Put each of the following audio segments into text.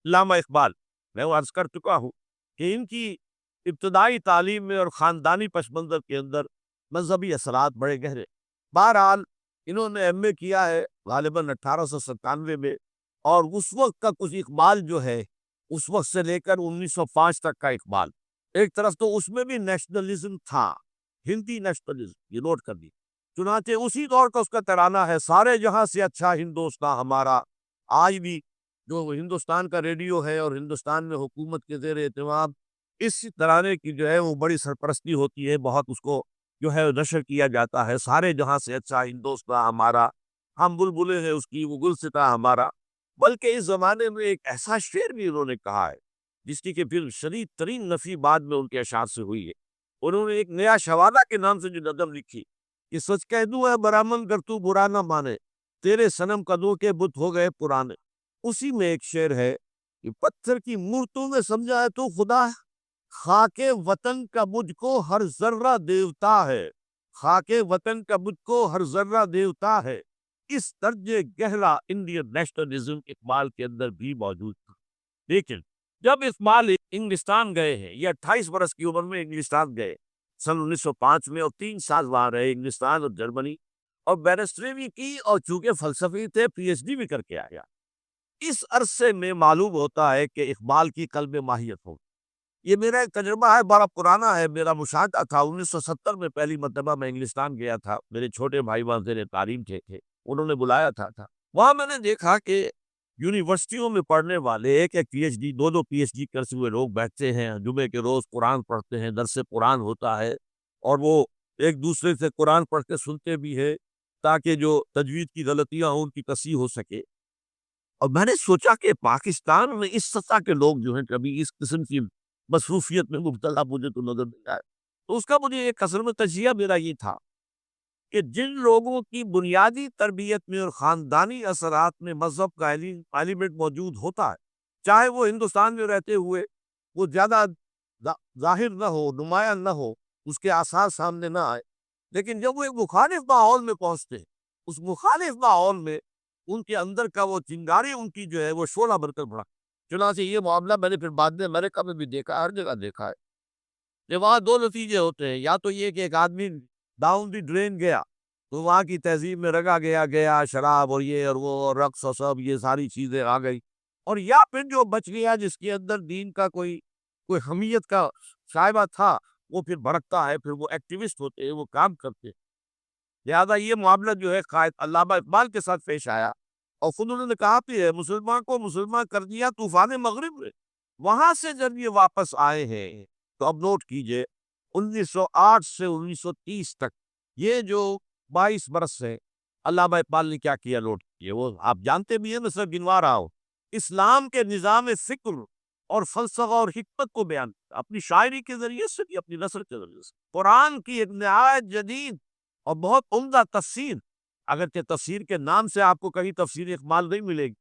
علامہ اقبال، میں وہ عرض کر چکا ہوں کہ ان کی ابتدائی تعلیم میں اور خاندانی پس منظر کے اندر مذہبی اثرات بڑے گہرے۔ بہرحال انہوں نے ایم اے کیا ہے غالباً 1897 میں، اور اس وقت کا کچھ اقبال جو ہے، اس وقت سے لے کر 1905 تک کا اقبال، ایک طرف تو اس میں بھی نیشنلزم تھا، ہندی نیشنلزم، یہ نوٹ کر دی۔ چنانچہ اسی دور کا اس کا ترانہ ہے، سارے جہاں سے اچھا ہندوستان ہمارا۔ آج بھی جو ہندوستان کا ریڈیو ہے اور ہندوستان میں حکومت کے زیر اہتمام اس ترانے کی جو ہے وہ بڑی سرپرستی ہوتی ہے، بہت اس کو جو ہے نشر کیا جاتا ہے، سارے جہاں سے اچھا ہندوستان ہمارا، ہم بلبلیں ہیں اس کی وہ گلستاں ہمارا۔ بلکہ اس زمانے میں ایک ایسا شعر بھی انہوں نے کہا ہے جس کی کہ پھر شدید ترین نفی بعد میں ان کے اشعار سے ہوئی ہے۔ انہوں نے ایک نیا شوالہ کے نام سے جو نظم لکھی کہ سچ کہہ دوں ہے برامن گر تو برا نہ مانے، تیرے صنم قدوں کے بت ہو گئے پرانے۔ اسی میں ایک شعر ہے کہ پتھر کی مورتوں میں سمجھا ہے تو خدا ہے، خاک وطن کا مجھ کو ہر ذرہ دیوتا ہے، خاک وطن کا مجھ کو ہر ذرہ دیوتا ہے۔ اس درج گہرا انڈین نیشنلزم اقبال کے اندر بھی موجود تھا۔ لیکن جب اقبال انگلستان گئے ہیں، یہ 28 برس کی عمر میں انگلستان گئے سن 1905 میں، اور 3 سال وہاں رہے انگلستان اور جرمنی، اور بیرسٹری بھی کی، اور چونکہ فلسفی تھے پی ایچ ڈی بھی کر کے آیا۔ اس عرصے میں معلوم ہوتا ہے کہ اقبال کی قلب ماہیت ہو۔ یہ میرا ایک تجربہ ہے، بڑا پرانا ہے، میرا مشاہدہ تھا۔ 1970 میں پہلی مرتبہ میں انگلستان گیا تھا، میرے چھوٹے بھائی وہاں زیر تعلیم تھے، انہوں نے بلایا تھا۔ وہاں میں نے دیکھا کہ یونیورسٹیوں میں پڑھنے والے ایک پی ایچ ڈی، دو پی ایچ ڈی کرتے ہوئے لوگ بیٹھتے ہیں، جمعے کے روز قرآن پڑھتے ہیں، درس قرآن ہوتا ہے، اور وہ ایک دوسرے سے قرآن پڑھ کے سنتے بھی ہے تاکہ جو تجوید کی غلطیاں ہوں ان کی تصحیح ہو سکے۔ اور میں نے سوچا کہ پاکستان میں اس سطح کے لوگ جو ہیں کبھی اس قسم کی مصروفیت میں مبتلا مجھے تو نظر نہیں آئے۔ تو اس کا مجھے ایک اصل میں تجزیہ میرا یہ تھا کہ جن لوگوں کی بنیادی تربیت میں اور خاندانی اثرات میں مذہب کا ایلیمنٹ موجود ہوتا ہے، چاہے وہ ہندوستان میں رہتے ہوئے وہ زیادہ ظاہر نہ ہو، نمایاں نہ ہو، اس کے آثار سامنے نہ آئے، لیکن جب وہ ایک مخالف ماحول میں پہنچتے ہیں، اس مخالف ماحول میں ان کے اندر کا وہ چنگاری ان کی جو ہے وہ شعلہ بن کر بڑھا۔ چنانچہ یہ معاملہ میں نے پھر بعد میں امریکہ میں بھی دیکھا، ہر جگہ دیکھا ہے کہ وہاں دو نتیجے ہوتے ہیں، یا تو یہ کہ ایک آدمی ڈاؤن دی ڈرین گیا تو وہاں کی تہذیب میں رگا گیا شراب اور یہ اور وہ اور رقص اور سب یہ ساری چیزیں آ گئی، اور یا پھر جو بچ گیا جس کے اندر دین کا کوئی حمیت کا شائبہ تھا، وہ پھر بھڑکتا ہے، پھر وہ ایکٹیوسٹ ہوتے ہیں، وہ کام کرتے ہیں۔ لہٰذا یہ معاملہ جو ہے قائد علامہ اقبال کے ساتھ پیش آیا، اور خود انہوں نے کہا بھی ہے مسلمان کو مسلمان کر دیا طوفان مغرب میں۔ وہاں سے جب یہ واپس آئے ہیں تو اب نوٹ کیجئے 1908 سے 1930 تک یہ جو 22 برس ہے، علامہ اقبال نے کیا کیا نوٹ کیے، وہ آپ جانتے بھی ہیں، میں صرف گنوا رہا ہوں۔ اسلام کے نظام فکر اور فلسفہ اور حکمت کو بیان کیا، اپنی شاعری کے ذریعے سے بھی، اپنی نثر کے ذریعے سے۔ قرآن کی ایک نہایت جدید اور بہت عمدہ تفسیر، اگرچہ تفسیر کے نام سے آپ کو کہیں تفسیر اقبال نہیں ملے گی،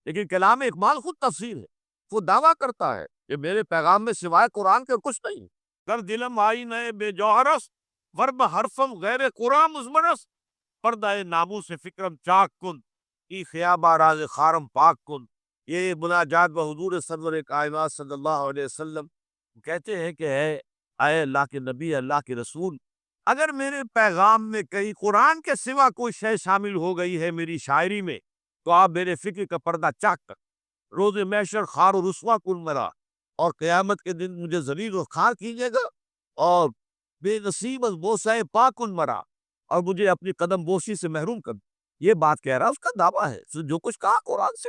لیکن کلام اقبال خود تفسیر ہے۔ وہ دعویٰ کرتا ہے کہ میرے پیغام میں سوائے قرآن کے کچھ نہیں۔ در دلم آئی نئے بے جوہرس، ورب حرفم غیر قرآن مزمرس، پردہ ناموس فکرم چاک کن، ای خیابہ راز خارم پاک کن۔ یہ مناجات بحضور سرور کائنات صلی اللہ علیہ وسلم کہتے ہیں کہ اے اللہ کے نبی، اللہ کے رسول، اگر میرے پیغام میں کہیں قرآن کے سوا کوئی شے شامل ہو گئی ہے میری شاعری میں، تو آپ میرے فکر کا پردہ چاک کر روز محشر خار و رسوا کن مرا، اور قیامت کے دن مجھے ذلیل و خوار کیجیے گا، اور بے نصیب از بوسہ پاک کن مرا، اور مجھے اپنی قدم بوسی سے محروم کر۔ یہ بات کہہ رہا، اس کا دعویٰ ہے، جو کچھ کہا قرآن سے،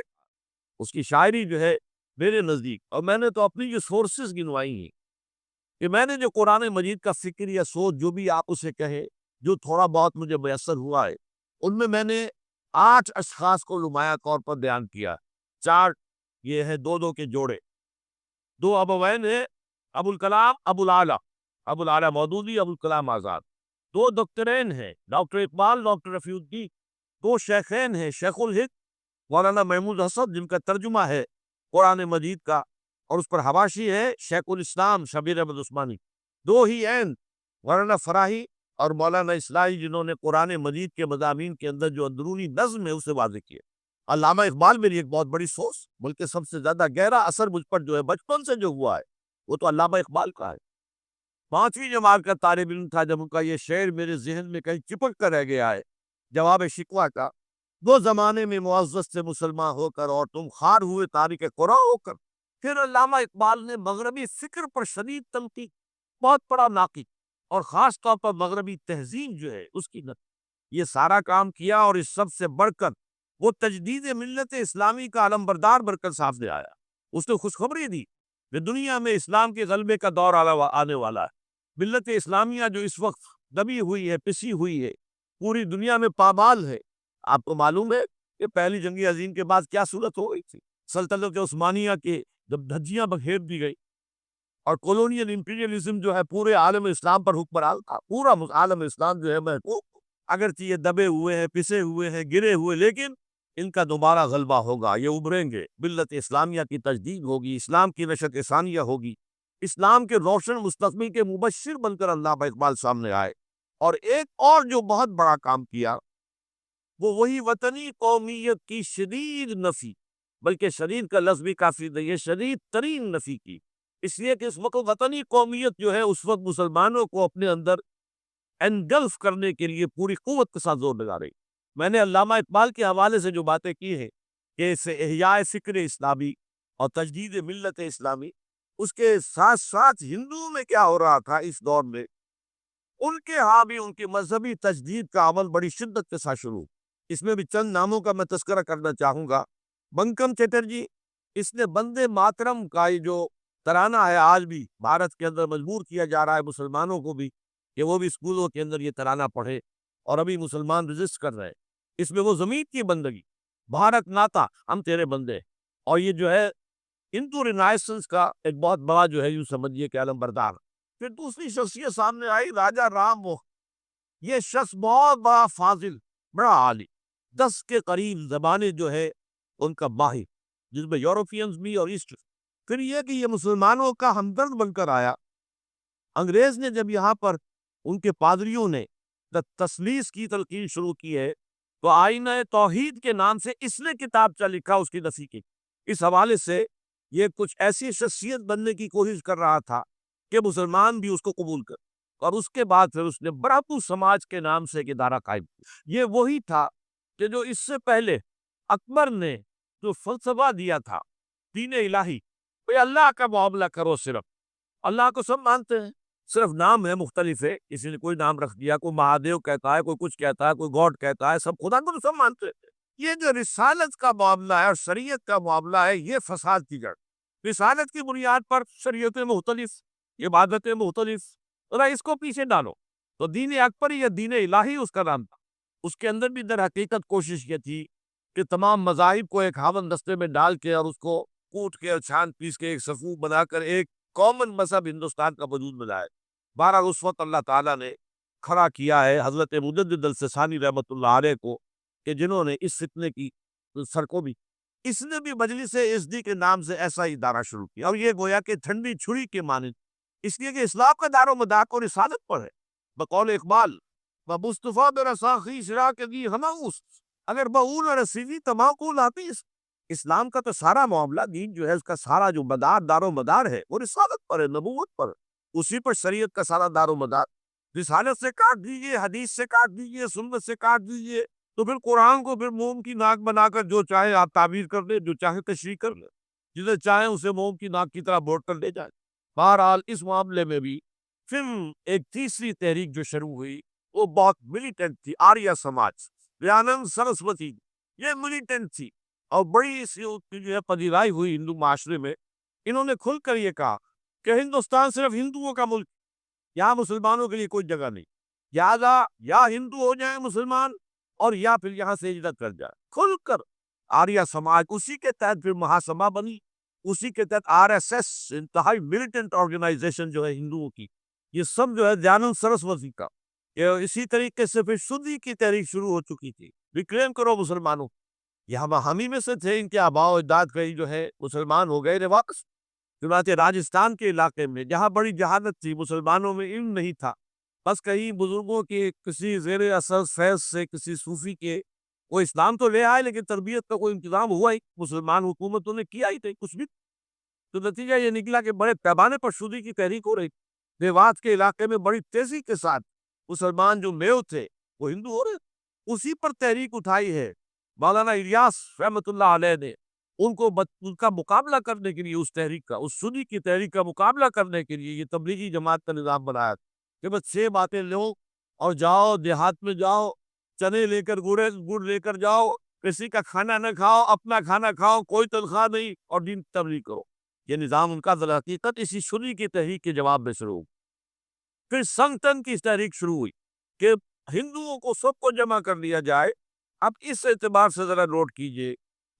اس کی شاعری جو ہے میرے نزدیک، اور میں نے تو اپنی جو سورسز گنوائی ہیں کہ میں نے جو قرآن مجید کا فکر یا سوچ جو بھی آپ اسے کہیں، جو تھوڑا بہت مجھے میسر ہوا ہے، ان میں نے 8 اشخاص کو نمایاں طور پر بیان کیا۔ 4 یہ ہے دو کے جوڑے، 2 ابوین ہیں، ابو العلا مودودی، ابو الکلام آزاد۔ 2 دکترین ہیں، ڈاکٹر اقبال، ڈاکٹر رفیع الدین۔ 2 شیخین ہیں، شیخ الہند مولانا محمود حسن، جن کا ترجمہ ہے قرآن مجید کا، اور اس پر حواشی ہے شیخ الاسلام شبیر احمد عثمانی۔ 2 ہی عین مولانا فراہی اور مولانا اصلاحی، جنہوں نے قرآن مجید کے مضامین کے اندر جو اندرونی نظم ہے اسے واضح کیا۔ علامہ اقبال میری ایک بہت بڑی سوچ، بلکہ سب سے زیادہ گہرا اثر مجھ پر جو ہے بچپن سے جو ہوا ہے وہ تو علامہ اقبال کا ہے۔ 5ویں جماعت کا طالب علم تھا جب ان کا یہ شعر میرے ذہن میں کہیں چپک کر رہ گیا ہے، جواب شکوہ کا: وہ زمانے میں معزز سے مسلمان ہو کر اور تم خار ہوئے تاریخ قرآن ہو کر۔ پھر علامہ اقبال نے مغربی فکر پر شدید تنقید، بہت بڑا ناقد، اور خاص طور پر مغربی تہذیب جو ہے اس کی نقد، یہ سارا کام کیا، اور اس سب سے بڑھ کر وہ تجدید ملت اسلامی کا علمبردار بن کر سامنے آیا۔ اس نے خوشخبری دی کہ دنیا میں اسلام کے غلبے کا دور آنے والا ہے۔ ملت اسلامیہ جو اس وقت دبی ہوئی ہے، پسی ہوئی ہے، پوری دنیا میں پامال ہے۔ آپ کو معلوم ہے کہ پہلی جنگ عظیم کے بعد کیا صورت ہو گئی تھی؟ سلطنت عثمانیہ کے جب دھجیاں بکھیر دی گئی اور کولونیل امپیریلزم جو ہے پورے عالم اسلام پر حکمران تھا، پورا عالم اسلام جو ہے محکوم، اگرچہ یہ دبے ہوئے ہیں، پسے ہوئے ہیں، گرے ہوئے، لیکن ان کا دوبارہ غلبہ ہوگا، یہ ابھریں گے، ملت اسلامیہ کی تجدید ہوگی، اسلام کی نشأت ثانیہ ہوگی، اسلام کے روشن مستقبل کے مبشر بن کر علامہ اقبال سامنے آئے۔ اور ایک اور جو بہت بڑا کام کیا وہ وہی وطنی قومیت کی شدید نفی، بلکہ شدید کا لفظ بھی کافی نہیں ہے، شدید ترین نفی کی، اس لیے کہ اس وقت وطنی قومیت جو ہے اس وقت مسلمانوں کو اپنے اندر انگلف کرنے کے لیے پوری قوت کے ساتھ زور لگا رہی۔ میں نے علامہ اقبال کے حوالے سے جو باتیں کی ہیں کہ اس سے احیاء فکر اسلامی اور تجدید ملت اسلامی، اس کے ساتھ ساتھ ہندوؤں میں کیا ہو رہا تھا اس دور میں، ان کے ہاں بھی ان کی مذہبی تجدید کا عمل بڑی شدت کے ساتھ شروع۔ اس میں بھی چند ناموں کا میں تذکرہ کرنا چاہوں گا۔ بنکم چٹرجی، اس نے بندے ماترم کا یہ جو ترانہ ہے آج بھی بھارت کے اندر مجبور کیا جا رہا ہے مسلمانوں کو بھی کہ وہ بھی اسکولوں کے اندر یہ ترانہ پڑھے، اور ابھی مسلمان رجسٹ کر رہے ہیں۔ اس میں وہ زمین کی بندگی، بھارت ناتا ہم تیرے بندے، اور یہ جو ہے ہندو رینائسنس کا ایک بہت بڑا جو ہے یوں سمجھیے کہ علم بردار۔ پھر دوسری شخصیت سامنے آئی، راجا رام موہن۔ یہ شخص بہت بڑا فاضل، بڑا عالی، 10 کے قریب زبانیں جو ہے ان کا ماہر، جس میں یورپینز بھی اور ایسٹ۔ پھر یہ کہ یہ مسلمانوں کا ہمدرد بن کر آیا۔ انگریز نے جب یہاں پر ان کے پادریوں نے تثلیث کی تلقین شروع کی ہے تو آئینہ توحید کے نام سے اس نے کتابچہ لکھا اس کی نفی کی۔ اس حوالے سے یہ کچھ ایسی شخصیت بننے کی کوشش کر رہا تھا کہ مسلمان بھی اس کو قبول کر، اور اس کے بعد پھر اس نے براہپو سماج کے نام سے ایک ادارہ قائم کیا۔ یہ وہی تھا کہ جو اس سے پہلے اکبر نے جو فلسفہ دیا تھا دین الہی، بھئی اللہ کا معاملہ کرو، صرف اللہ کو سب مانتے ہیں، صرف نام ہے مختلف ہے، کسی نے کوئی نام رکھ دیا، کوئی مہادیو کہتا ہے، کوئی کچھ کہتا ہے، کوئی گاڈ کہتا ہے، سب خدا کو تو سب مانتے ہیں۔ یہ جو رسالت کا معاملہ ہے اور شریعت کا معاملہ ہے، یہ فساد کی جڑ۔ رسالت کی بنیاد پر شریعتیں مختلف، عبادتیں مختلف، ذرا اس کو پیچھے ڈالو۔ تو دین اکبری یا دین الہی اس کا نام تھا۔ اس کے اندر بھی در حقیقت کوشش یہ تھی کہ تمام مذاہب کو ایک ہاون دستے میں ڈال کے اور اس کو کوٹ کے اور چھان پیس کے ایک صفوف بنا کر ایک کامن مذہب ہندوستان کا وجود میں لائے۔ بہرحال اس وقت اللہ تعالیٰ نے کھڑا کیا ہے حضرت مجدد السیستانی رحمۃ اللہ علیہ کو، کہ جنہوں نے اس فتنے کی سر کو بھی، اس نے بھی مجلس ازدی کے نام سے ایسا ادارہ شروع کیا، اور یہ گویا کہ ٹھنڈی چھری کے مانند، اس لیے کہ اسلام کا دار و مدار کو رسالت پر ہے۔ بقول اقبال مصطفیٰ برساخی شرا کے دی ہماؤس، اگر بہون اور رسیدی تمام کو لاپیس۔ اسلام کا تو سارا معاملہ، دین جو ہے اس کا سارا جو مدار دار و مدار ہے وہ رسالت پر ہے، نبوت پر ہے، اسی پر شریعت کا سارا دار و مدار۔ رسالت سے کاٹ دیجئے، حدیث سے کاٹ دیجئے، سنت سے کاٹ دیجئے، تو پھر قرآن کو پھر موم کی ناک بنا کر جو چاہے آپ تعبیر کر لیں، جو چاہے تشریح کر لیں، جسے چاہیں اسے موم کی ناک کی طرح بوٹ کر لے جائیں۔ بہرحال اس معاملے میں بھی پھر ایک تیسری تحریک جو شروع ہوئی وہ بہت ملیٹنٹ تھی، آریہ سماج، دیانند سرسوتی، یہ ملیٹنٹ تھی اور بڑی سی جو ہے پذیرائی ہوئی ہندو معاشرے میں۔ انہوں نے کھل کر یہ کہا کہ ہندوستان صرف ہندوؤں کا ملک، یہاں مسلمانوں کے لیے کوئی جگہ نہیں، لہٰذا یا ہندو ہو جائیں مسلمان اور یا پھر یہاں سے ہجرت کر جائے۔ کھل کر آریہ سماج، اسی کے تحت پھر مہاسبھا بنی، اسی کے تحت RSS، انتہائی ملیٹنٹ آرگنائزیشن جو ہے ہندوؤں کی، یہ سب جو ہے دیانند سرسوتی کا۔ یہ اسی طریقے سے پھر شدھی کی تحریک شروع ہو چکی تھی، ریکلیم کرو مسلمانوں، یہ ہم ہی میں سے تھے، ان کے آباء و اجداد کئی جو ہے مسلمان ہو گئے واپس۔ چنانچہ راجستھان کے علاقے میں جہاں بڑی جہالت تھی، مسلمانوں میں علم نہیں تھا، بس کہیں بزرگوں کے کسی زیر اثر فیض سے، کسی صوفی کے وہ اسلام تو لے آئے لیکن تربیت کا کوئی انتظام ہوا ہی مسلمان حکومتوں نے کیا ہی تھے کچھ بھی. تو نتیجہ یہ نکلا کہ بڑے پیمانے پر شودی کی تحریک ہو رہی. دیوات کے علاقے میں بڑی تیزی کے ساتھ مسلمان جو میو تھے وہ ہندو ہو رہے. اسی پر تحریک اٹھائی ہے مولانا الیاس رحمۃ اللہ علیہ نے. ان کا مقابلہ کرنے کے لیے اس تحریک کا، اس سنی کی تحریک کا مقابلہ کرنے کے لیے یہ تبلیغی جماعت کا نظام بنایا کہ بس 6 باتیں لو اور جاؤ دیہات میں جاؤ، چنے لے کر گڑ لے کر جاؤ، کسی کا کھانا نہ کھاؤ، اپنا کھانا کھاؤ، کوئی تنخواہ نہیں اور دین کی تبلیغ کرو. یہ نظام ان کا در حقیقت اسی سنی کی تحریک کے جواب میں شروع ہوا. پھر سنگتن کی تحریک شروع ہوئی کہ ہندوؤں کو سب کو جمع کر لیا جائے. اب اس اعتبار سے ذرا نوٹ کیجئے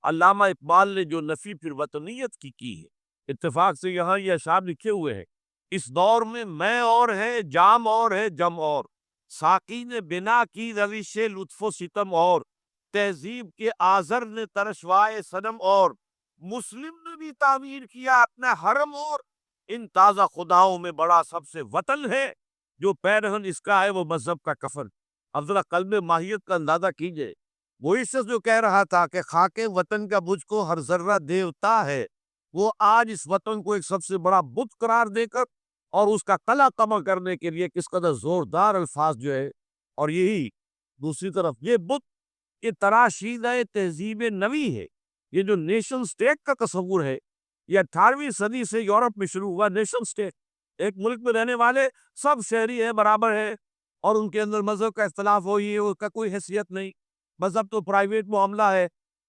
علامہ اقبال نے جو نفی پھر وطنیت کی ہے، اتفاق سے یہاں یہ اشعار لکھے ہوئے ہیں: اس دور میں اور ہے جام اور ہے جم اور، ساقی نے بنا کی روش لطف و ستم اور، تہذیب کے آزر نے ترشوائے صنم اور، مسلم نے بھی تعمیر کیا اپنا حرم اور، ان تازہ خداؤں میں بڑا سب سے وطن ہے، جو پیرہن اس کا ہے وہ مذہب کا کفن. اب ذرا قلب ماہیت کا اندازہ کیجئے. وہی شخص جو کہہ رہا تھا کہ خاک وطن کا مجھ کو ہر ذرہ دیوتا ہے، وہ آج اس وطن کو ایک سب سے بڑا بت قرار دے کر اور اس کا قلع کما کرنے کے لیے کس قدر زوردار الفاظ جو ہے. اور یہی دوسری طرف یہ بت یہ تراشیدہ تہذیب نوی ہے. یہ جو نیشن سٹیٹ کا تصور ہے یہ 18ویں صدی سے یورپ میں شروع ہوا. نیشن سٹیٹ ایک ملک میں رہنے والے سب شہری ہیں، برابر ہے، اور ان کے اندر مذہب کا اختلاف ہو یہ اس کا کوئی حیثیت نہیں. مذہب تو پرائیویٹ معاملہ ہے.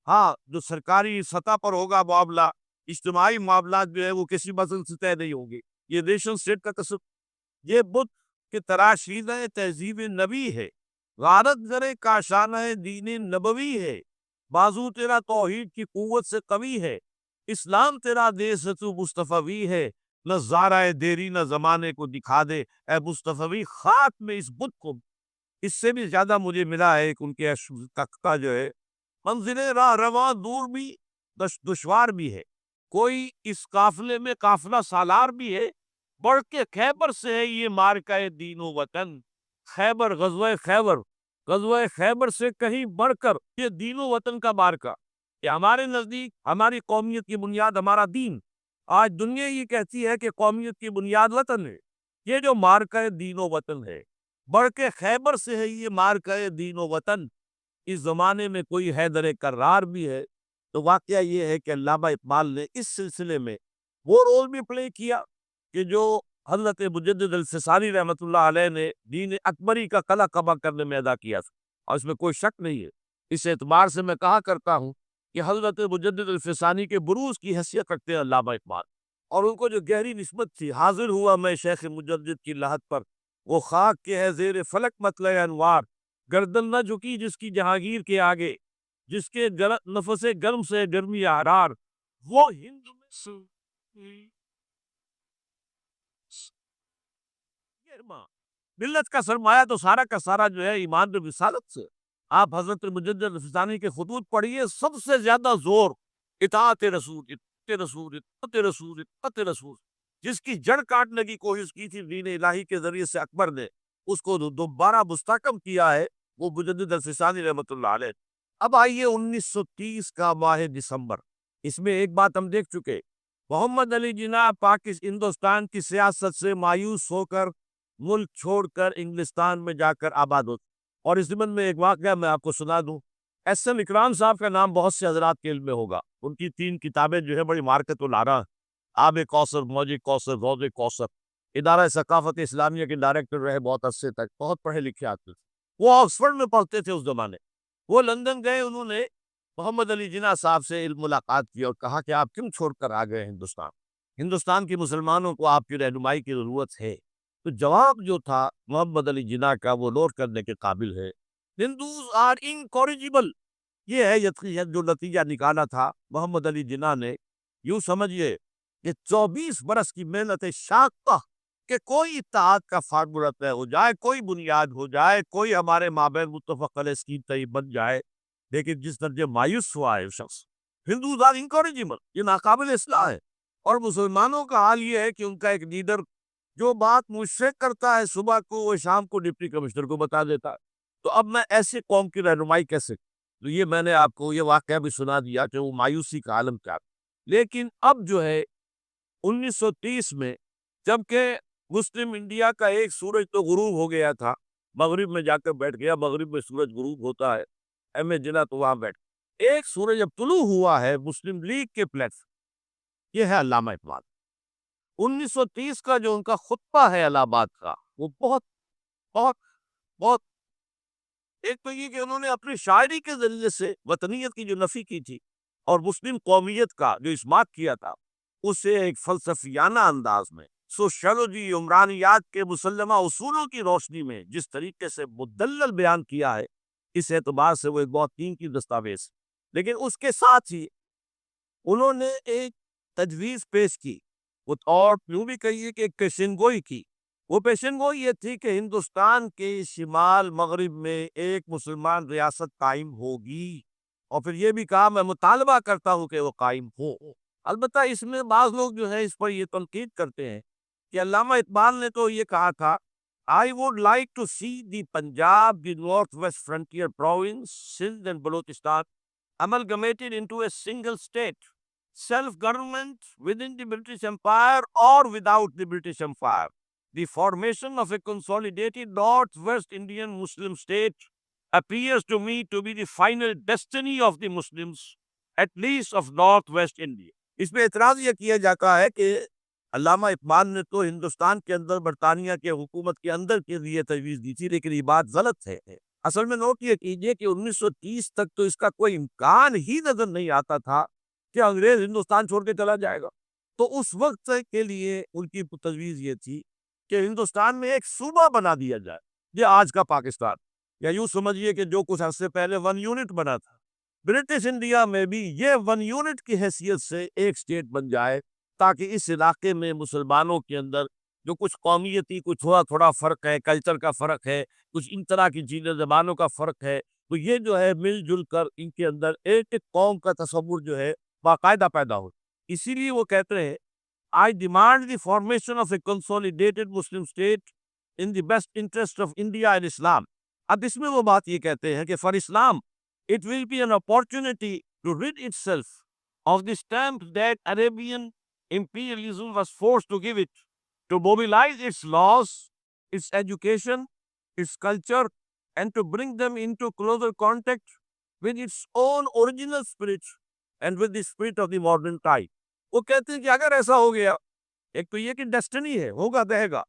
ہاں جو سرکاری سطح پر ہوگا معاملہ، اجتماعی معاملات جو ہے وہ کسی مذہب سے طے نہیں ہوں گے. یہ نیشن سٹیٹ کا تصور. یہ بت کے تراشیدہ تہذیب نبی ہے، غارت ذرے کاشانہ دین نبوی ہے، بازو تیرا توحید کی قوت سے قوی ہے، اسلام تیرا دیس تو مصطفی ہے، نظارہ دیری نہ زمانے کو دکھا دے اے مصطفی. خاک میں اس بت کو اس سے بھی زیادہ مجھے ملا ہے کہ ان کے تک کا جو ہے منزل راہ رواں دور بھی دشوار بھی ہے. کوئی اس قافلے میں قافلہ سالار بھی ہے، بڑھ کے خیبر سے ہے یہ مارکہ دین و وطن. خیبر غزوہ خیبر سے کہیں بڑھ کر یہ دین و وطن کا مارکہ. کہ ہمارے نزدیک ہماری قومیت کی بنیاد ہمارا دین. آج دنیا یہ کہتی ہے کہ قومیت کی بنیاد وطن ہے. یہ جو مارکہ دین و وطن ہے، بڑھ کے خیبر سے ہے یہ مارکہ دین و وطن. اس زمانے میں کوئی حیدر کرار بھی ہے. تو واقعہ یہ ہے کہ علامہ اقبال نے اس سلسلے میں وہ رول بھی پلے کیا کہ جو حضرت مجدد الفسانی رحمۃ اللہ علیہ نے دین اکبری کا قلع کما کرنے میں ادا کیا تھا، اور اس میں کوئی شک نہیں ہے. اس اعتبار سے میں کہا کرتا ہوں کہ حضرت مجدد الفسانی کے بروز کی حیثیت رکھتے ہیں علامہ اقبال، اور ان کو جو گہری نسبت تھی. حاضر ہوا میں شیخ مجدد کی لحد پر، وہ خاک کے ہے زیر فلک مطلع انوار، گردن نہ جھکی جس کی جہانگیر کے آگے، جس کے نفس گرم سے گرمی احرار، وہ ہند میں ملت کا سرمایہ تو سارا کا سارا جو ہے ایمان و رسالت سے. آپ حضرت مجدد الفسانی کے خطوط پڑھیے، سب سے زیادہ زور اطاعت رسول اطاعت رسول اطاعت رسول اطاعت رسول. جس کی جڑ کاٹنے کی کوشش کی تھی دین الہی کے ذریعے سے اکبر نے، اس کو دوبارہ مستحکم کیا ہے وہ مجدد الفسانی رحمۃ اللہ علیہ. اب آئیے 1930 کا ماہ دسمبر. اس میں ایک بات ہم دیکھ چکے، محمد علی جناح ہندوستان کی سیاست سے مایوس ہو کر ملک چھوڑ کر انگلستان میں جا کر آباد ہوتے. اور اس ضمن میں ایک واقعہ میں آپ کو سنا دوں. ایس ایم اکرام صاحب کا نام بہت سے حضرات کے علم میں ہوگا. ان کی 3 کتابیں جو ہے بڑی مارکت الارا: آب کوثر، موج کوثر، روض کوثر. ادارہ ثقافت اسلامیہ کے ڈائریکٹر رہے بہت عرصے تک، بہت پڑھے لکھے آدمی. وہ آکسفورڈ میں پڑھتے تھے اس زمانے. وہ لندن گئے، انہوں نے محمد علی جناح صاحب سے علم ملاقات کی اور کہا کہ آپ کیوں چھوڑ کر آ گئے ہندوستان کے مسلمانوں کو آپ کی رہنمائی کی ضرورت ہے. تو جواب جو تھا محمد علی جناح کا وہ نوٹ کرنے کے قابل ہے. Hindus are incorrigible. یہ ہے جو نتیجہ نکالا تھا محمد علی جناح نے. یوں سمجھئے کہ 24 برس کی محنت شاقہ کہ کوئی اتحاد کا فارمولہ طے ہو جائے، کوئی بنیاد ہو جائے، کوئی ہمارے مابین متفق علیہ اسکیم طیب بن جائے، لیکن جس درجے مایوس ہوا ہے شخص. ہندوز آر انکوریجیبل، یہ ناقابل اصلاح ہے. اور مسلمانوں کا حال یہ ہے کہ ان کا ایک لیڈر جو بات مجھ سے کرتا ہے صبح کو وہ شام کو ڈپٹی کمشنر کو بتا دیتا ہے. تو اب میں ایسے قوم کی رہنمائی کیسے؟ تو یہ میں نے آپ کو یہ واقعہ بھی سنا دیا کہ وہ مایوسی کا عالم کیا تھا۔ لیکن اب جو ہے 1930 میں، جبکہ مسلم انڈیا کا ایک سورج تو غروب ہو گیا تھا، مغرب میں جا کر بیٹھ گیا، مغرب میں سورج غروب ہوتا ہے، ایم اے جنا تو وہاں بیٹھ، ایک سورج اب طلوع ہوا ہے مسلم لیگ کے پلیٹ، یہ ہے علامہ اقبال۔ 1930 کا جو ان کا خطبہ ہے الہ آباد کا، وہ بہت بہت بہت، ایک تو یہ کہ انہوں نے اپنی شاعری کے ذریعے سے وطنیت کی جو نفی کی تھی اور مسلم قومیت کا جو اثبات کیا تھا، اسے ایک فلسفیانہ انداز میں سوشیولوجی عمرانیات کے مسلمہ اصولوں کی روشنی میں جس طریقے سے مدلل بیان کیا ہے، اس اعتبار سے وہ ایک بہت قیمتی دستاویز۔ لیکن اس کے ساتھ ہی انہوں نے ایک تجویز پیش کی، اور یوں بھی کہیے کہ ایک پیشن گوئی کی۔ وہ پیشن گوئی یہ تھی کہ ہندوستان کے شمال مغرب میں ایک مسلمان ریاست قائم ہوگی، اور پھر یہ بھی کہا میں مطالبہ کرتا ہوں کہ وہ قائم ہو۔ البتہ اس میں بعض لوگ جو ہے اس پر یہ تنقید کرتے ہیں کہ علامہ اقبال نے تو یہ کہا تھا I would like to see the Punjab, the Northwest Frontier Province, Sindh and Balochistan amalgamated into a single state, self-government within the British Empire or without the British Empire. The formation of a consolidated Northwest Indian Muslim state appears to me to be the final destiny of the Muslims, at least of Northwest India. اس پہ اعتراض یہ کیا جاتا ہے کہ علامہ اقبال نے تو ہندوستان کے اندر برطانیہ کے حکومت کے اندر کے لیے تجویز دی تھی، لیکن یہ بات غلط ہے۔ اصل میں نوٹ یہ کیجئے کہ 1930 تک تو اس کا کوئی امکان ہی نظر نہیں آتا تھا کہ انگریز ہندوستان چھوڑ کے چلا جائے گا۔ تو اس وقت کے لیے ان کی تجویز یہ تھی کہ ہندوستان میں ایک صوبہ بنا دیا جائے، یہ آج کا پاکستان، یا یوں سمجھیے کہ جو کچھ عرصے پہلے 1 یونٹ بنا تھا، برٹش انڈیا میں بھی یہ 1 یونٹ کی حیثیت سے ایک اسٹیٹ بن جائے، تاکہ اس علاقے میں مسلمانوں کے اندر جو کچھ قومیتی کچھ تھوڑا فرق ہے، کلچر کا فرق ہے، کچھ ان طرح کی چیزیں، زبانوں کا فرق ہے، تو یہ جو ہے مل جل کر ان کے اندر ایک ایک قوم کا تصور جو ہے باقاعدہ پیدا ہو۔ اسی لیے وہ کہتے ہیں I demand the formation of a consolidated Muslim state in the best interest of India and Islam۔ اب اس میں وہ بات یہ کہتے ہیں کہ for Islam it will be an opportunity to rid itself of the stamp that Arabian imperialism was forced to give it, to mobilize its laws, its education, its culture, and to bring them into closer contact with its own original spirit and with the spirit of the modern time۔ وہ کہتے ہیں کہ اگر ایسا ہو گیا، ایک تو یہ کہ ڈیسٹنی ہے، ہوگا رہے گا،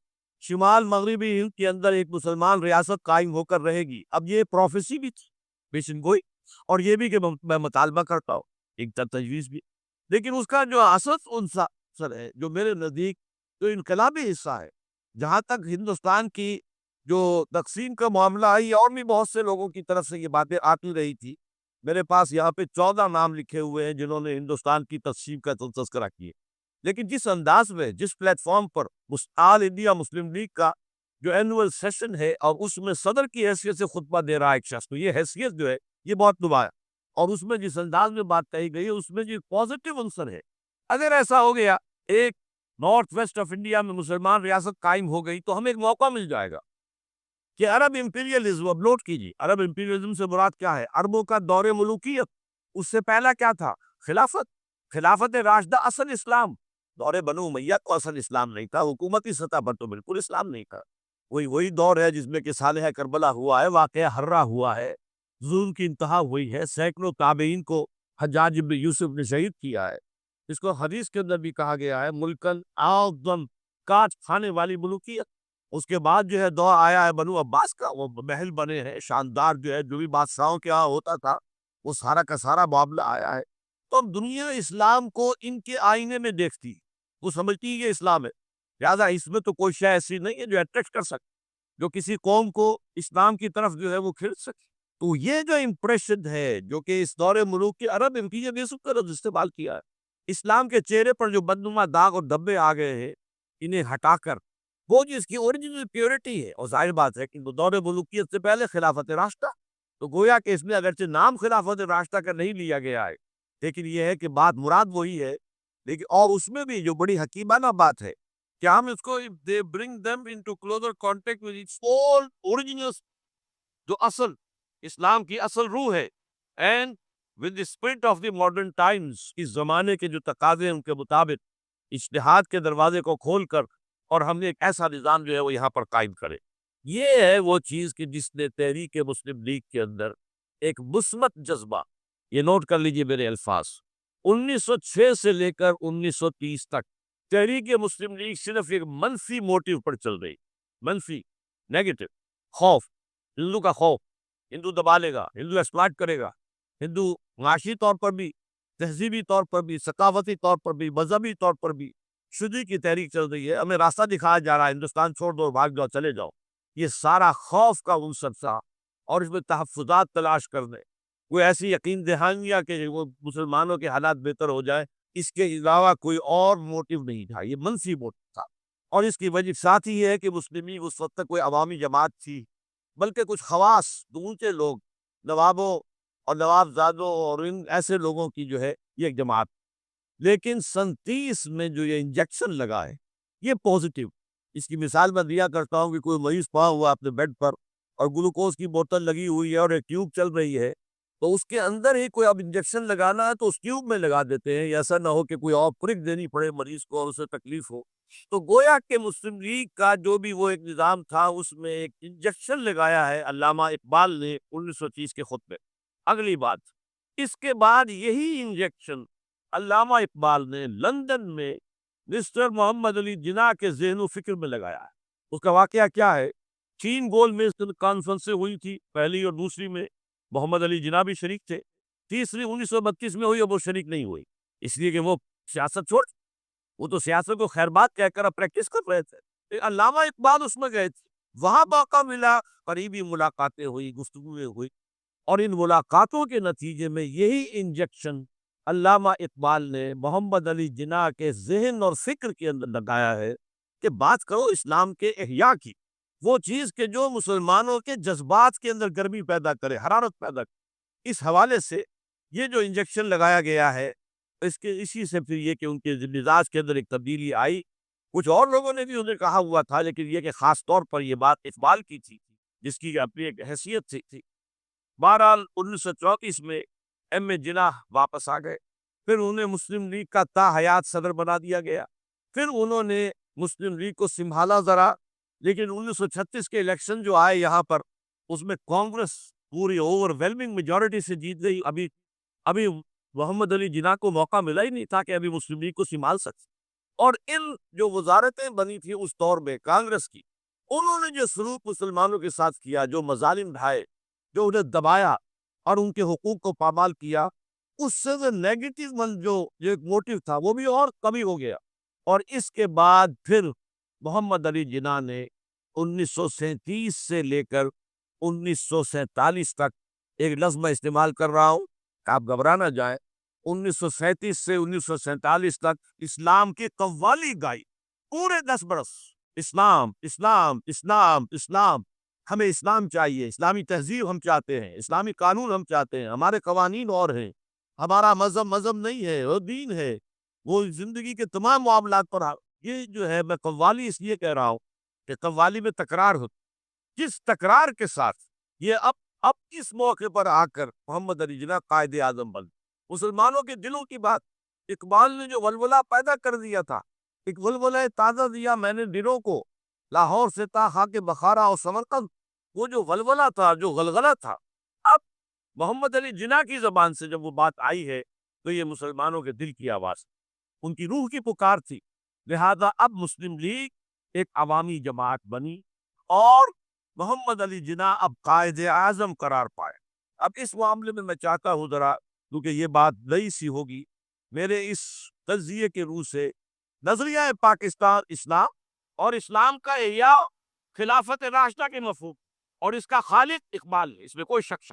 شمال مغربی ہند کے اندر ایک مسلمان ریاست قائم ہو کر رہے گی۔ اب یہ پروفیسی بھی تھی، پیشن گوئی، اور یہ بھی کہ میں مطالبہ کرتا ہوں، ایک تجویز بھی، لیکن اس کا جو اثر ہے، جو میرے نزدیک جو انقلابی حصہ ہے، جہاں تک ہندوستان کی جو تقسیم کا معاملہ ہے، یہ اور بھی بہت سے لوگوں کی طرف سے یہ باتیں آتی رہی تھی۔ میرے پاس یہاں پہ 14 نام لکھے ہوئے ہیں جنہوں نے ہندوستان کی تقسیم کا تذکرہ کیے، لیکن جس انداز میں، جس پلیٹ فارم پر آل انڈیا مسلم لیگ کا جو اینول سیشن ہے اور اس میں صدر کی حیثیت سے خطبہ دے رہا ہے ایک شخص، تو یہ حیثیت جو ہے یہ بہت نمایاں، اور اس میں جس انداز میں بات کہی گئی ہے اس میں جو پازیٹیو عنصر ہے۔ اگر ایسا ہو گیا، ایک نارتھ ویسٹ آف انڈیا میں مسلمان ریاست قائم ہو گئی، تو ہمیں ایک موقع مل جائے گا کہ عرب امپیریلزم، اب نوٹ کیجیے، عرب امپیریلزم سے مراد کیا ہے؟ عربوں کا دور ملوکیت۔ اس سے پہلا کیا تھا؟ خلافت راشدہ، اصل اسلام۔ دور بنو امیہ کو اصل اسلام نہیں تھا، حکومتی سطح پر تو بالکل اسلام نہیں تھا۔ وہی دور ہے جس میں کہ صالح کربلا ہوا ہے، واقعہ ہررا ہوا ہے، ظلم کی انتہا ہوئی ہے، سینکڑوں تابعین کو حجاج بن یوسف نے شہید کیا ہے۔ اس کو حدیث کے اندر بھی کہا گیا ہے ملکن اعظم، کاٹ کھانے والی ملوکیت۔ اس کے بعد جو ہے دور آیا ہے بنو عباس کا، وہ محل بنے ہیں شاندار، جو ہے جو بھی بادشاہوں کے ہاں ہوتا تھا وہ سارا کا سارا معاملہ آیا ہے۔ تو دنیا اسلام کو ان کے آئینے میں دیکھتی، وہ سمجھتی ہے یہ اسلام ہے، لہٰذا اس میں تو کوئی شے ایسی نہیں ہے جو اٹریکٹ کر سکے، جو کسی قوم کو اسلام کی طرف جو ہے وہ کھینچ سکے۔ تو یہ جو امپریشن ہے جو کہ اس دور ملوک کے عرب امپیریلزم کا لفظ استعمال کیا ہے، اسلام کے چہرے پر جو بدنما داغ اور دھبے آ گئے ہیں، انہیں ہٹا کر وہ جس کی اوریجنل پیورٹی ہے، اور ظاہر بات ہے کہ دور ملوکیت سے پہلے خلافت راشدہ، تو گویا کہ اس میں اگرچہ نام خلافت راشدہ کا نہیں لیا گیا ہے، لیکن یہ ہے کہ بات مراد وہی ہے، لیکن اور اس میں بھی جو بڑی حکیمانہ بات ہے کہ ہم اس کو they bring them into closer contact with its own original، جو اصل اسلام کی اصل روح ہے، and with the spirit of the modern times، اس زمانے کے جو تقاضے ہیں ان کے مطابق اجتہاد کے دروازے کو کھول کر اور ہم نے ایک ایسا نظام جو ہے وہ یہاں پر قائم کرے۔ یہ ہے وہ چیز کہ جس نے تحریک مسلم لیگ کے اندر ایک مثبت جذبہ، یہ نوٹ کر لیجئے میرے الفاظ، 1906 سے لے کر 1930 تک تحریک مسلم لیگ صرف ایک منفی موٹیو پر چل رہی، منفی، نیگیٹو، خوف، ہندو کا خوف، ہندو دبا لے گا، ہندو ایکسپلائٹ کرے گا، ہندو معاشی طور پر بھی، تہذیبی طور پر بھی، ثقافتی طور پر بھی، مذہبی طور پر بھی شدی کی تحریک چل رہی ہے، ہمیں راستہ دکھایا جا رہا ہے، ہندوستان چھوڑ دو، بھاگ جاؤ، چلے جاؤ۔ یہ سارا خوف کا عنصر تھا اور اس میں تحفظات تلاش کرنے، کوئی ایسی یقین دہانیاں کہ وہ مسلمانوں کے حالات بہتر ہو جائے، اس کے علاوہ کوئی اور موٹیو نہیں تھا، یہ منفی موٹیو تھا۔ اور اس کی وجہ ساتھ ہی ہے کہ مسلم لیگ اس وقت تک کوئی عوامی جماعت تھی، بلکہ کچھ خواص، اونچے لوگ، نوابوں اور نوابزادوں اور ان ایسے لوگوں کی جو ہے یہ ایک جماعت۔ لیکن 37 میں جو یہ انجیکشن لگا ہے یہ پوزیٹیو، اس کی مثال میں دیا کرتا ہوں کہ کوئی مریض پڑا ہوا اپنے بیڈ پر اور گلوکوز کی بوتل لگی ہوئی ہے اور ایک ٹیوب چل رہی ہے، تو اس کے اندر ہی کوئی اب انجیکشن لگانا ہے تو اس ٹیوب میں لگا دیتے ہیں، ایسا نہ ہو کہ کوئی اور پرک دینی پڑے مریض کو اور اسے تکلیف ہو۔ تو گویا کہ مسلم لیگ کا جو بھی وہ ایک نظام تھا اس میں ایک انجیکشن لگایا ہے علامہ اقبال نے 1930 کے خطبے۔ اگلی بات، اس کے بعد یہی انجیکشن علامہ اقبال نے لندن میں مسٹر محمد علی جناح کے ذہن و فکر میں لگایا ہے۔ اس کا واقعہ کیا ہے؟ 3 گول میں کانفرنسیں ہوئی تھی، پہلی اور دوسری میں محمد علی جناح بھی شریک تھے، تیسری 1932 میں ہوئی اور وہ شریک نہیں ہوئی، اس لیے کہ وہ سیاست چھوڑ، وہ تو سیاست کو خیر بات کہہ کر اب پریکٹس کر رہے تھے۔ علامہ اقبال اس میں گئے تھے، وہاں موقع ملا، قریبی ملاقاتیں ہوئی، گفتگویں ہوئی، اور ان ملاقاتوں کے نتیجے میں یہی انجیکشن علامہ اقبال نے محمد علی جناح کے ذہن اور فکر کے اندر لگایا ہے کہ بات کرو اسلام کے احیاء کی، وہ چیز کہ جو مسلمانوں کے جذبات کے اندر گرمی پیدا کرے، حرارت پیدا کرے۔ اس حوالے سے یہ جو انجیکشن لگایا گیا ہے، اسی سے پھر یہ کہ ان کے مزاج کے اندر ایک تبدیلی آئی۔ کچھ اور لوگوں نے بھی انہیں کہا ہوا تھا، لیکن یہ کہ خاص طور پر یہ بات اقبال کی تھی، جس کی اپنی ایک حیثیت تھی۔ بہرحال 1934 میں ایم اے جناح واپس آ گئے، پھر انہیں مسلم لیگ کا تا حیات صدر بنا دیا گیا، پھر انہوں نے مسلم لیگ کو سنبھالا ذرا، لیکن 1936 کے الیکشن جو آئے یہاں پر، اس میں کانگریس پوری اوور ویلمنگ میجورٹی سے جیت گئی۔ ابھی محمد علی جناح کو موقع ملا ہی نہیں تھا کہ ابھی مسلم لیگ کو سنبھال سکتے، اور ان جو وزارتیں بنی تھی اس دور میں کانگریس کی، انہوں نے جو سلوک مسلمانوں کے ساتھ کیا، جو مظالم ڈھائے، جو انہیں دبایا اور ان کے حقوق کو پامال کیا، اس سے نیگیٹو جو ایک موٹیو تھا وہ بھی اور کمی ہو گیا۔ اور اس کے بعد پھر محمد علی جناح نے 1937 سے لے کر 1947 تک، ایک لفظ میں استعمال کر رہا ہوں، آپ گھبرا نہ جائیں، 1937 سے 1947 تک اسلام کی قوالی گائی، پورے 10 برس اسلام اسلام اسلام اسلام، ہمیں اسلام چاہیے، اسلامی تہذیب ہم چاہتے ہیں، اسلامی قانون ہم چاہتے ہیں، ہمارے قوانین اور ہیں، ہمارا مذہب نہیں ہے، وہ دین ہے، وہ زندگی کے تمام معاملات پر یہ جو ہے، میں قوالی اس لیے کہہ رہا ہوں کہ قوالی میں تکرار ہوتی، جس تکرار کے ساتھ یہ اب اس موقع پر آ کر محمد علی جناح قائد اعظم بن، مسلمانوں کے دلوں کی بات، اقبال نے جو ولولہ پیدا کر دیا تھا، ایک ولولہ تازہ دیا میں نے دلوں کو، لاہور سے تا خاک بخارا اور سمرقند، وہ جو ولولہ تھا، جو غلغلہ تھا، اب محمد علی جناح کی زبان سے جب وہ بات آئی ہے تو یہ مسلمانوں کے دل کی آواز، ان کی روح کی پکار تھی۔ لہذا اب مسلم لیگ ایک عوامی جماعت بنی اور محمد علی جناح اب قائد اعظم قرار پائے۔ اب اس معاملے میں چاہتا ہوں ذرا، کیونکہ یہ بات نئی سی ہوگی، میرے اس تجزیے کے روح سے نظریہ پاکستان اسلام اور اسلام کا احیاء خلافت راشدہ کے مفہوم اور اس کا خالق اقبال ہے، اس میں کوئی شک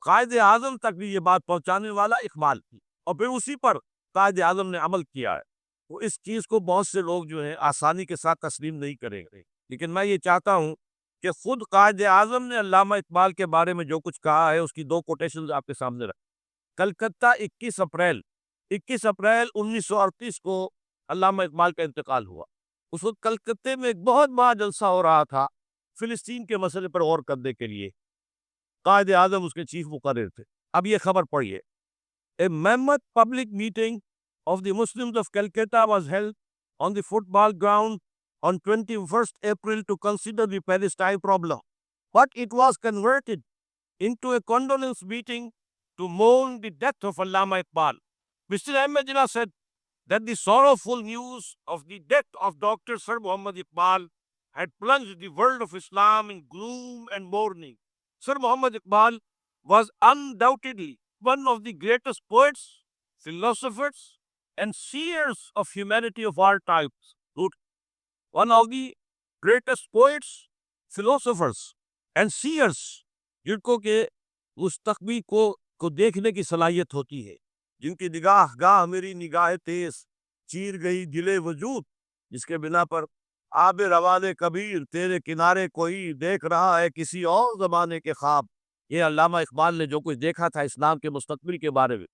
قائد اعظم تک بھی یہ بات پہنچانے والا اقبال تھی، اور پھر اسی پر قائد اعظم نے عمل کیا ہے۔ تو اس چیز کو بہت سے لوگ جو ہیں آسانی کے ساتھ تسلیم نہیں کریں گے، لیکن میں یہ چاہتا ہوں کہ خود قائد اعظم نے علامہ اقبال کے بارے میں جو کچھ کہا ہے اس کی 2 کوٹیشنز آپ کے سامنے رکھ۔ کلکتہ 21 اپریل 1938 کو علامہ اقبال کا انتقال ہوا۔ اس وقت کلکتے میں ایک بہت بڑا جلسہ ہو رہا تھا فلسطین کے مسئلے پر غور کرنے کے لیے، قائد اعظم اس کے چیف مقرر تھے۔ اب یہ خبر پڑھیے. A mammoth public meeting of the Muslims of Calcutta was held on the football ground on 21st April to consider the Palestine problem. But it was converted into a condolence meeting to mourn the death of Allama Iqbal. Mr. Ahmed Jinnah said that the sorrowful news of the death of Dr. Sir Muhammad Iqbal had plunged the world of Islam in gloom and mourning. Sir Muhammad Iqbal was undoubtedly one of the greatest poets, philosophers, and seers of humanity of our times. One of the greatest poets, philosophers, and seers, جن کے مستقبل کو دیکھنے کی صلاحیت ہوتی ہے، جن کی نگاہ گاہ میری نگاہ تیز چیر گئی دل وجود، جس کے بنا پر آب روان کبیر تیرے کنارے کوئی دیکھ رہا ہے کسی اور زمانے کے خواب. یہ علامہ اقبال نے جو کچھ دیکھا تھا اسلام کے مستقبل کے بارے میں.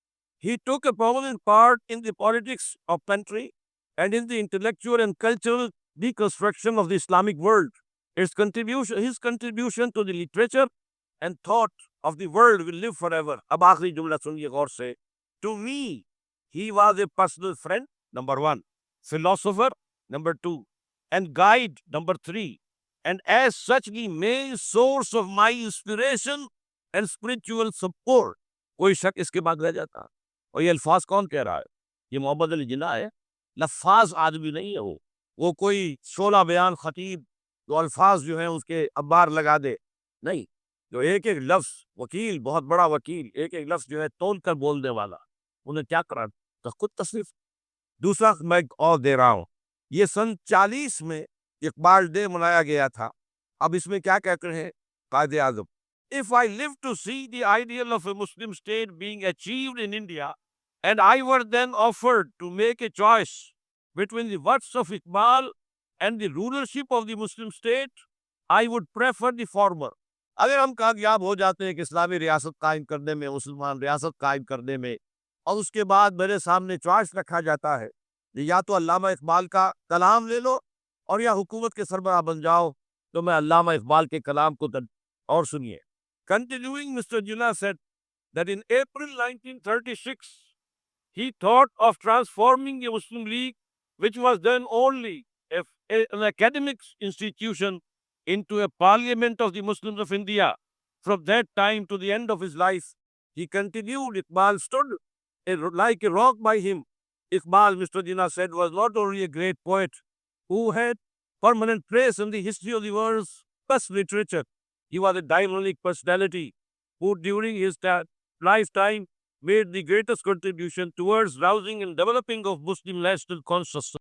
He took a prominent part in the politics of country and in the intellectual and cultural deconstruction of the Islamic world. His contribution to the literature and thought of the world will live forever. اب آخری جملہ سنیے غور سے. To me, he was a personal friend, number one, philosopher, number two, and guide, number three, and as such the main source of my inspiration and spiritual support. کوئی شک اس کے بعد رہ جاتا. اور یہ الفاظ کون کہہ رہا ہے؟ یہ محمد علی جناح ہے. لفاظ آدمی نہیں ہے وہ کوئی شعلہ بیان خطیب جو الفاظ جو ہیں اس کے ابار لگا دے نہیں. جو ایک ایک لفظ وکیل، بہت بڑا وکیل، ایک ایک لفظ جو ہے تول کر بولنے والا، انہیں کیا کرا تو خود تصریف. دوسرا میں اور دے رہا ہوں، یہ سن 40 میں اقبال ڈے منایا گیا تھا. اب اس میں کیا کہتے ہیں Quaid Azam? If I live to see the ideal of a Muslim state being achieved in India, and I were then offered to make a choice between the works of Iqbal and the rulership of the Muslim state, I would prefer the former. اگر ہم کامیاب ہو جاتے ہیں کہ اسلامی ریاست قائم کرنے میں، مسلمان ریاست قائم کرنے میں، اور اس کے بعد میرے سامنے چوائس رکھا جاتا ہے یا تو علامہ اقبال کا کلام لے لو اور یا حکومت کے سربراہ بن جاؤ، تو میں علامہ اقبال کے کلام کو اور سنیے. Continuing, Mr. Jinnah said that in April 1936, he thought of transforming the Muslim League, which was then only an academic institution, into a parliament of the Muslims of India. From that time to the end of his life, he continued, Iqbal stood like a rock by him. Iqbal, Mr. Jinnah said, was not only a great poet who had permanent place in the history of the world's best literature. He was a dynamic personality who during his lifetime made the greatest contribution towards rousing and developing of Muslim national consciousness.